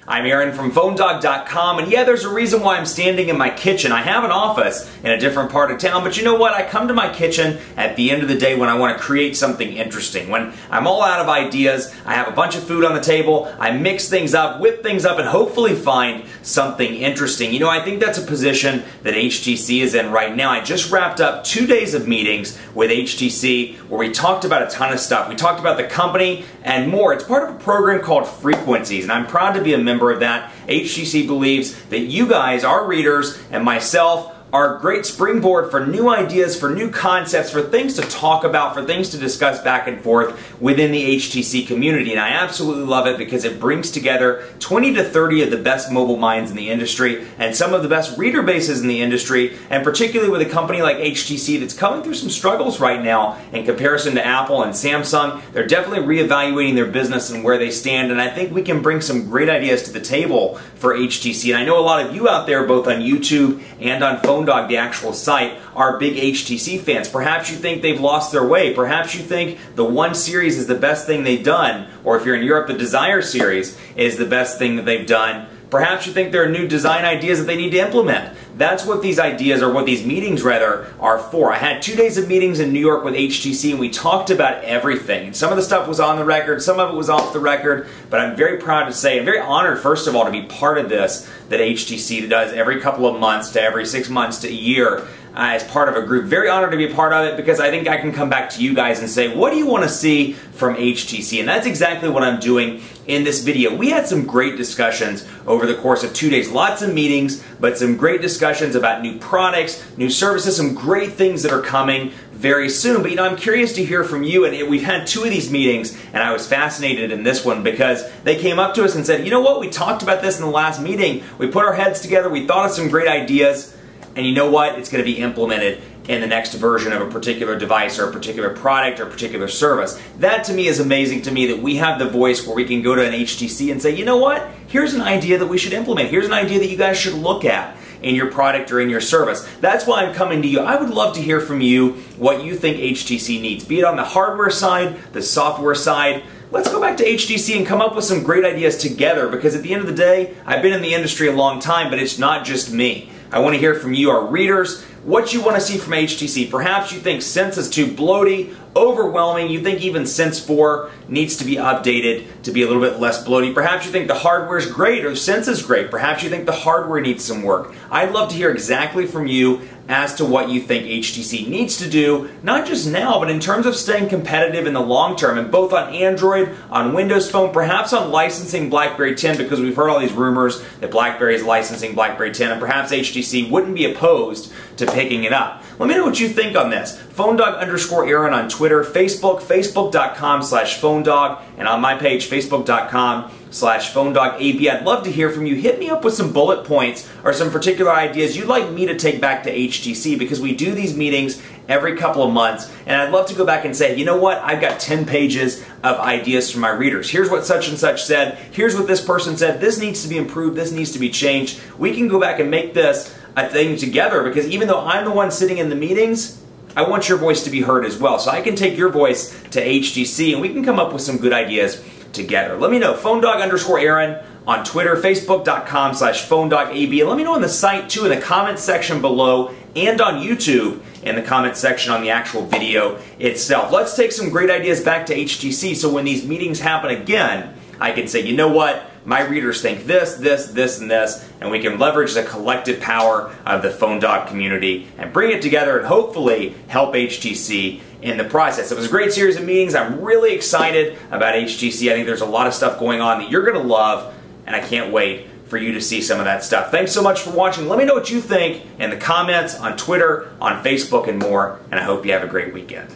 I'm Aaron from PhoneDog.com, and yeah, there's a reason why I'm standing in my kitchen. I have an office in a different part of town, but you know what? I come to my kitchen at the end of the day when I want to create something interesting. When I'm all out of ideas, I have a bunch of food on the table, I mix things up, whip things up, and hopefully find something interesting. You know, I think that's a position that HTC is in right now. I just wrapped up 2 days of meetings with HTC where we talked about a ton of stuff. We talked about the company and more. It's part of a program called Frequencies, and I'm proud to be a member of that. HTC believes that you guys, our readers, and myself are a great springboard for new ideas, for new concepts, for things to talk about, for things to discuss back and forth within the HTC community. And I absolutely love it because it brings together 20 to 30 of the best mobile minds in the industry and some of the best reader bases in the industry, and particularly with a company like HTC that's coming through some struggles right now in comparison to Apple and Samsung. They're definitely reevaluating their business and where they stand, and I think we can bring some great ideas to the table for HTC. And I know a lot of you out there, both on YouTube and on PhoneDog, the actual site, are big HTC fans. Perhaps you think they've lost their way. Perhaps you think the One series is the best thing they've done, or if you're in Europe, the Desire series is the best thing that they've done. Perhaps you think there are new design ideas that they need to implement. That's what these ideas, or what these meetings rather, are for. I had 2 days of meetings in New York with HTC and we talked about everything. And some of the stuff was on the record, some of it was off the record, but I'm very proud to say, I'm very honored first of all to be part of this that HTC does every couple of months to every 6 months to a year. As part of a group. Very honored to be a part of it because I think I can come back to you guys and say, what do you want to see from HTC? And that's exactly what I'm doing in this video. We had some great discussions over the course of 2 days. Lots of meetings, but some great discussions about new products, new services, some great things that are coming very soon. But you know, I'm curious to hear from you, and we've had 2 of these meetings, and I was fascinated in this one because they came up to us and said, you know what, we talked about this in the last meeting, we put our heads together, we thought of some great ideas, and you know what? It's going to be implemented in the next version of a particular device or a particular product or a particular service. That to me is amazing to me, that we have the voice where we can go to an HTC and say, you know what? Here's an idea that we should implement. Here's an idea that you guys should look at in your product or in your service. That's why I'm coming to you. I would love to hear from you what you think HTC needs, be it on the hardware side, the software side. Let's go back to HTC and come up with some great ideas together, because at the end of the day, I've been in the industry a long time, but it's not just me. I want to hear from you, our readers, what you want to see from HTC. Perhaps you think Sense is too bloaty, overwhelming. You think even Sense 4 needs to be updated to be a little bit less bloaty. Perhaps you think the hardware is great or Sense is great. Perhaps you think the hardware needs some work. I'd love to hear exactly from you as to what you think HTC needs to do, not just now, but in terms of staying competitive in the long term, and both on Android, on Windows Phone, perhaps on licensing BlackBerry 10, because we've heard all these rumors that BlackBerry is licensing BlackBerry 10, and perhaps HTC wouldn't be opposed to picking it up. Let me know what you think on this. PhoneDog_Aaron on Twitter, Facebook, Facebook.com/PhoneDog, and on my page, Facebook.com/PhoneDogAB. I'd love to hear from you. Hit me up with some bullet points or some particular ideas you'd like me to take back to HTC, because we do these meetings every couple of months, and I'd love to go back and say, you know what, I've got 10 pages of ideas from my readers. Here's what such and such said. Here's what this person said. This needs to be improved. This needs to be changed. We can go back and make this a thing together, because even though I'm the one sitting in the meetings, I want your voice to be heard as well. So I can take your voice to HTC and we can come up with some good ideas together. Let me know. PhoneDog_Aaron on Twitter, Facebook.com/PhoneDogAB. And let me know on the site too, in the comments section below, and on YouTube in the comments section on the actual video itself. Let's take some great ideas back to HTC so when these meetings happen again, I can say, you know what? My readers think this, this, this, and this, and we can leverage the collective power of the PhoneDog community and bring it together and hopefully help HTC in the process. It was a great series of meetings. I'm really excited about HTC. I think there's a lot of stuff going on that you're going to love, and I can't wait for you to see some of that stuff. Thanks so much for watching. Let me know what you think in the comments, on Twitter, on Facebook, and more, and I hope you have a great weekend.